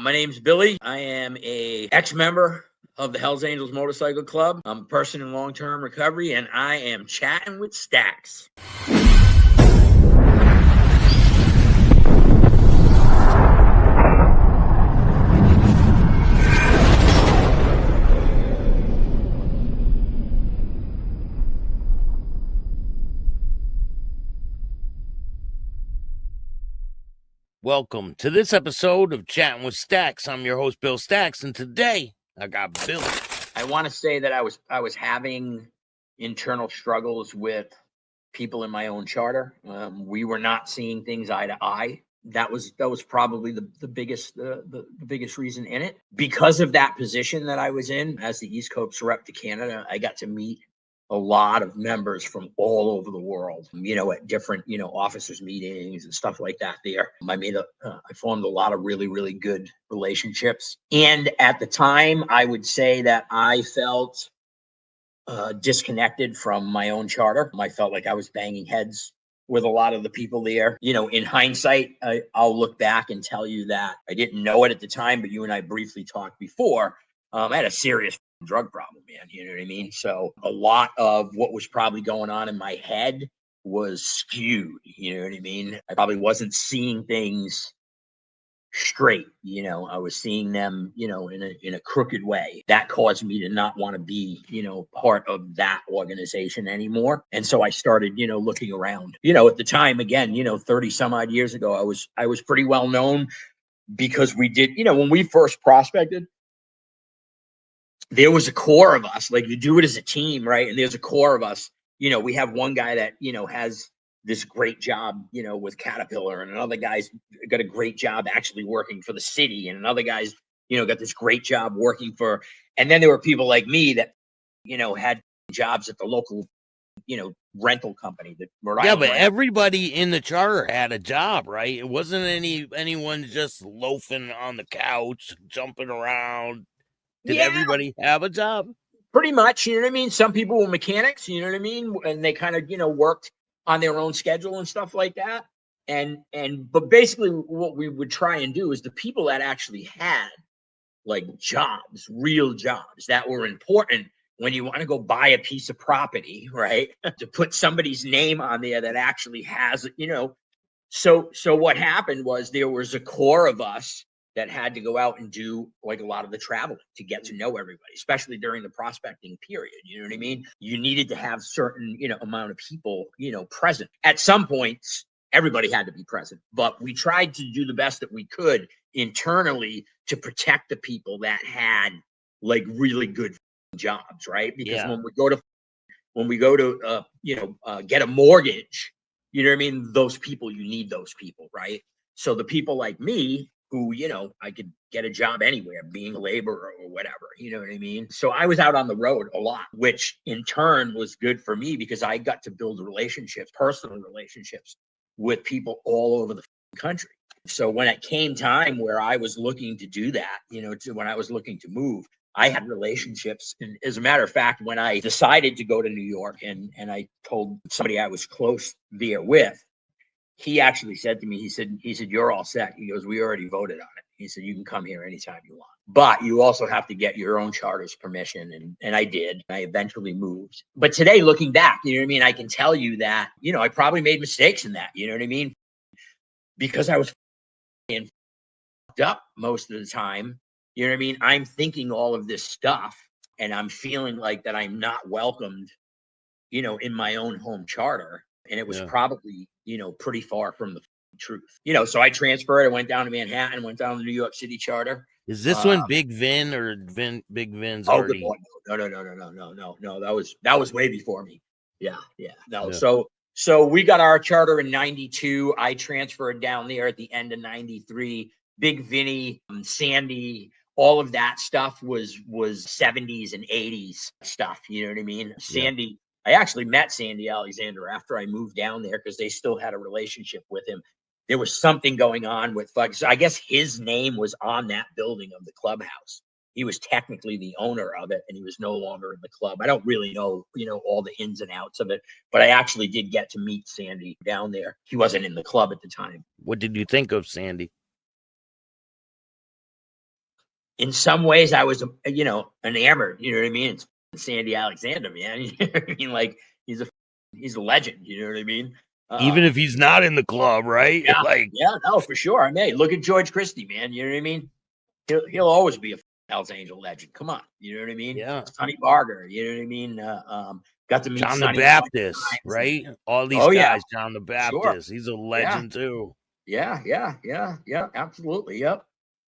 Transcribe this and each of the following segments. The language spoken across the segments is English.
My name's Billy. I am a ex-member of the Hells Angels Motorcycle Club. I'm a person in long-term recovery, and I am chatting with Staxx. Welcome to this episode of Chatting with Staxx. I'm your host, Bill Staxx, and today I got Billy. I want to say that I was having internal struggles with people in my own charter. We were not seeing things eye to eye. That was probably the biggest reason in it. Because of that position that I was in as the East Coast rep to Canada, I got to meet a lot of members from all over the world, at different, officers meetings and stuff like that there. I formed a lot of really, really good relationships. And at the time, I would say that I felt disconnected from my own charter. I felt like I was banging heads with a lot of the people there. In hindsight, I'll look back and tell you that I didn't know it at the time, but you and I briefly talked before. I had a serious drug problem, man. You know what I mean? So a lot of what was probably going on in my head was skewed. You know what I mean? I probably wasn't seeing things straight. I was seeing them, in a crooked way. That caused me to not want to be, part of that organization anymore. And so I started, looking around. At the time, again, 30 some odd years ago, I was pretty well known because we did, when we first prospected, there was a core of us. Like, you do it as a team, right? And there's a core of us. We have one guy that, has this great job, with Caterpillar, and another guy's got a great job actually working for the city, and another guy's, got this great job working for, and then there were people like me that, had jobs at the local, rental company that Rhode Yeah, but everybody in the charter had a job, right? It wasn't anyone just loafing on the couch, jumping around. Did everybody have a job? Pretty much, you know what I mean? Some people were mechanics, you know what I mean? And they kind of, worked on their own schedule and stuff like that. But basically what we would try and do is the people that actually had like jobs, real jobs that were important when you want to go buy a piece of property, right? To put somebody's name on there that actually has, So what happened was there was a core of us that had to go out and do like a lot of the traveling to get to know everybody, especially during the prospecting period. You know what I mean? You needed to have certain, amount of people, present. At some points, everybody had to be present, but we tried to do the best that we could internally to protect the people that had like really good jobs, right? Because when we go to get a mortgage, you know what I mean? Those people, you need those people, right? So the people like me who, I could get a job anywhere, being a laborer or whatever, you know what I mean? So I was out on the road a lot, which in turn was good for me because I got to build relationships, personal relationships with people all over the country. So when it came time where I was looking to do that, when I was looking to move, I had relationships. And as a matter of fact, when I decided to go to New York and I told somebody I was close there with, he actually said to me, he said, you're all set. He goes, we already voted on it. He said, you can come here anytime you want, but you also have to get your own charter's permission. And I did. I eventually moved. But today, looking back, you know what I mean? I can tell you that, I probably made mistakes in that, you know what I mean? Because I was up most of the time. You know what I mean? I'm thinking all of this stuff and I'm feeling like that I'm not welcomed, in my own home charter. And it was probably, pretty far from the truth. So I transferred. I went down to Manhattan, went down to the New York City charter. Is this when Big Vin or Big Vin's already? No. That was way before me. Yeah. No. Yeah. So we got our charter in 92. I transferred down there at the end of 93. Big Vinny, Sandy, all of that stuff was 70s and 80s stuff. You know what I mean? Sandy, I actually met Sandy Alexander after I moved down there because they still had a relationship with him. There was something going on with, I guess his name was on that building of the clubhouse. He was technically the owner of it and he was no longer in the club. I don't really know, all the ins and outs of it, but I actually did get to meet Sandy down there. He wasn't in the club at the time. What did you think of Sandy? in some ways I was, enamored, you know what I mean? It's Sandy Alexander, man. You know what I mean? Like he's a legend, you know what I mean? Even if he's not in the club, right? Yeah, Like, yeah, no, for sure. I mean, look at George Christie, man. You know what I mean? He'll always be a Hell's Angel legend. Come on, you know what I mean? yeah. Sonny Barger, you know what I mean? Got to meet John the Sonny a bunch of Baptist, times. right? All these Oh yeah, guys, John the sure. Baptist, he's a Yeah, legend too. yeah, absolutely. Yep.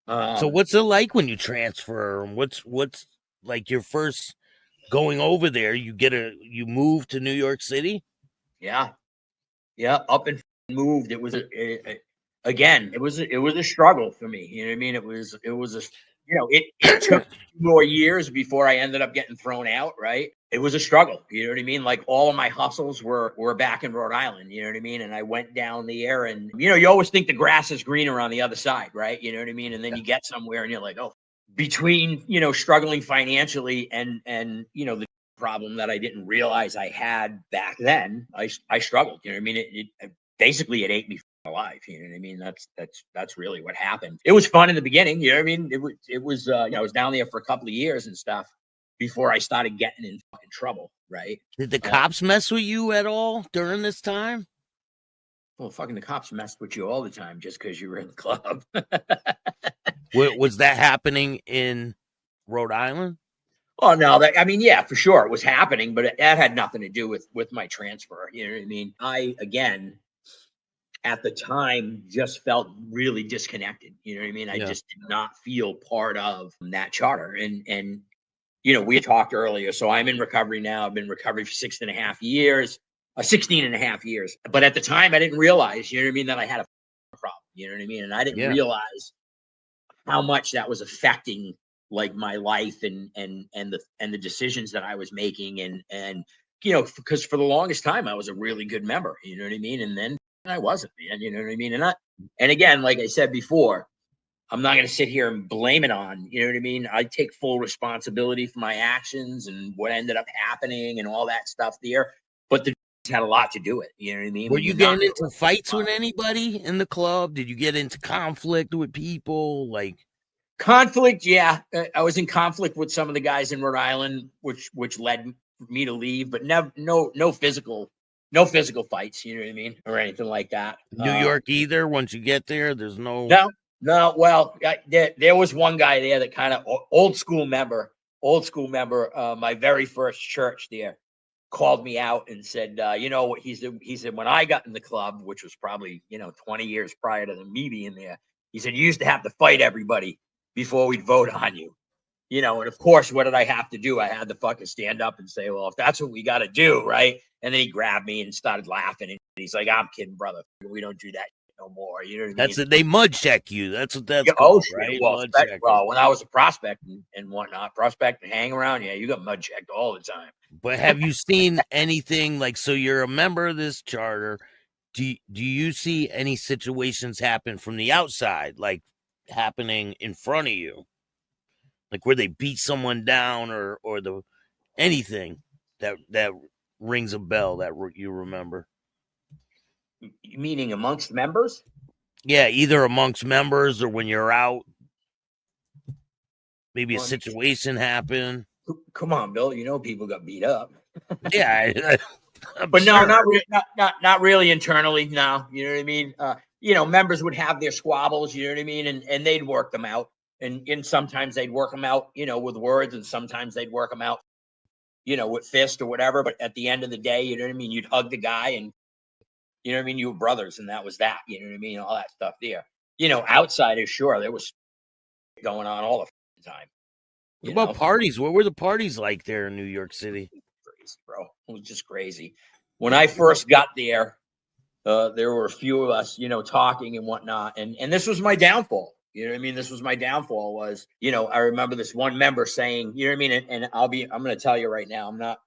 So what's it like when you transfer? What's like your first going over there? You move to New York City? Yeah, yeah, up and moved. It was again, it was a struggle for me. You know what I mean? It was a it took 2 more years before I ended up getting thrown out. Right? It was a struggle. You know what I mean? Like all of my hustles were back in Rhode Island. You know what I mean? And I went down there, and you always think the grass is greener on the other side, right? You know what I mean? And then you get somewhere, and you're like, oh, between struggling financially and the problem that I didn't realize I had back then. I struggled. You know what I mean? It basically it ate me alive. You know what I mean? That's really what happened. It was fun in the beginning. You know what I mean? It was I was down there for a couple of years and stuff before I started getting in fucking trouble. Right? Did the cops mess with you at all during this time? Well, fucking the cops messed with you all the time just because you were in the club. Was that happening in Rhode Island? Oh no, I mean, yeah, for sure, it was happening, but that had nothing to do with my transfer. You know what I mean? I again at the time just felt really disconnected. You know what I mean? I Yeah. just did not feel part of that charter. And we talked earlier. So I'm in recovery now. I've been in recovery for 6.5 years, 16 and a half years. But at the time I didn't realize, you know what I mean, that I had a problem. You know what I mean? And I didn't Yeah. realize how much that was affecting like my life and the decisions that I was making and because for the longest time I was a really good member, you know what I mean? And then I wasn't, man, you know what I mean? And again, like I said before, I'm not going to sit here and blame it on, you know what I mean? I take full responsibility for my actions and what ended up happening and all that stuff there. But the had a lot to do with it, you know what I mean? Were When you you're not getting into fights with anybody in the club? Did you get into conflict with people? Like conflict, yeah. I was in conflict with some of the guys in Rhode Island, which led me to leave, but never, no physical, no physical fights. You know what I mean, or anything like that. New York either? Once you get there, there's no. No. Well, there was one guy there that kind of old school member. My very first church there called me out and said, he said when I got in the club, which was probably 20 years prior to me being there, he said you used to have to fight everybody before we'd vote on you. And of course, what did I have to do? I had to fucking stand up and say, well, if that's what we got to do, right? And then he grabbed me and started laughing. And he's like, I'm kidding, brother. We don't do that no more. You know what I mean? That's it. They mud check you. That's what that's Yeah, called, right? Well, Mud check. when I was a prospect and whatnot, prospect and hang around, yeah, you got mud checked all the time. But have you seen anything like? So you're a member of this charter. Do you see any situations happen from the outside, like happening in front of you, like where they beat someone down or anything that rings a bell that you remember? Meaning amongst members? Yeah, either amongst members or when you're out. Maybe a situation happened. Come on, Bill. People got beat up. Yeah, but no, not really internally. No, you know what I mean. Members would have their squabbles. You know what I mean, and they'd work them out. And sometimes they'd work them out, with words, and sometimes they'd work them out, with fist or whatever. But at the end of the day, you know what I mean. You'd hug the guy, and you know what I mean. You were brothers, and that was that. You know what I mean. All that stuff there. Outsiders, sure, there was going on all the time. What about parties? What were the parties like there in New York City? Crazy, bro. It was just crazy. When I first got there, there were a few of us, talking and whatnot. And this was my downfall. You know what I mean? This was my downfall was, I remember this one member saying, you know what I mean? And I'm going to tell you right now,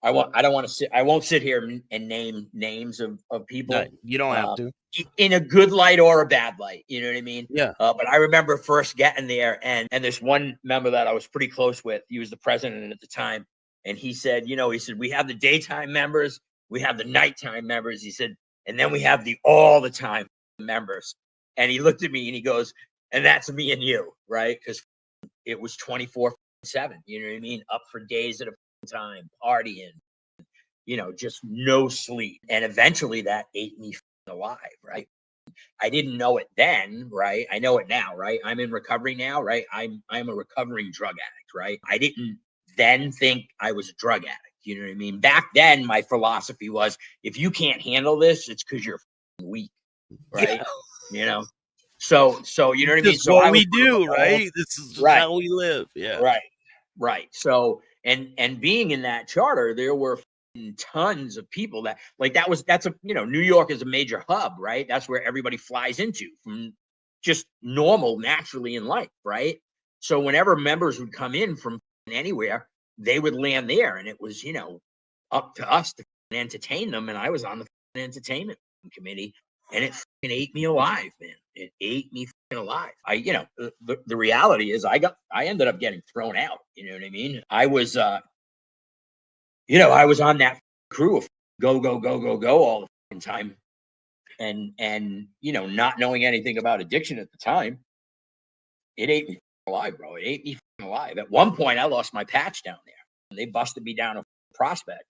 I won't sit here and name names of people. No, you don't have to. In a good light or a bad light, you know what I mean? Yeah. But I remember first getting there and this one member that I was pretty close with, he was the president at the time. And he said, we have the daytime members, we have the nighttime members. He said, and then we have the all the time members. And he looked at me and he goes, and that's me and you, right? Because it was 24/7. You know what I mean? Up for days at a time, partying, just no sleep. And eventually that ate me alive, right? I didn't know it then, right? I know it now, right? I'm in recovery now, right? I'm a recovering drug addict, right? I didn't then think I was a drug addict. You know what I mean? Back then, my philosophy was, if you can't handle this, it's because you're weak, right? Yeah. You know, so you know what I mean. Just So I what was we do, right? This is just right, how we live. Yeah. right. So and being in that charter, there were tons of people that's a New York is a major hub, right? That's where everybody flies into from just normal naturally in life, right? So whenever members would come in from anywhere, they would land there, and it was up to us to entertain them. And I was on the entertainment committee, and it ate me alive, man. It ate me alive. The reality is I ended up getting thrown out. You know what I mean? I was I was on that crew of go, go, go, go, go all the time. And not knowing anything about addiction at the time, it ate me alive, bro. It ate me alive. At one point, I lost my patch down there. And they busted me down a Prospect.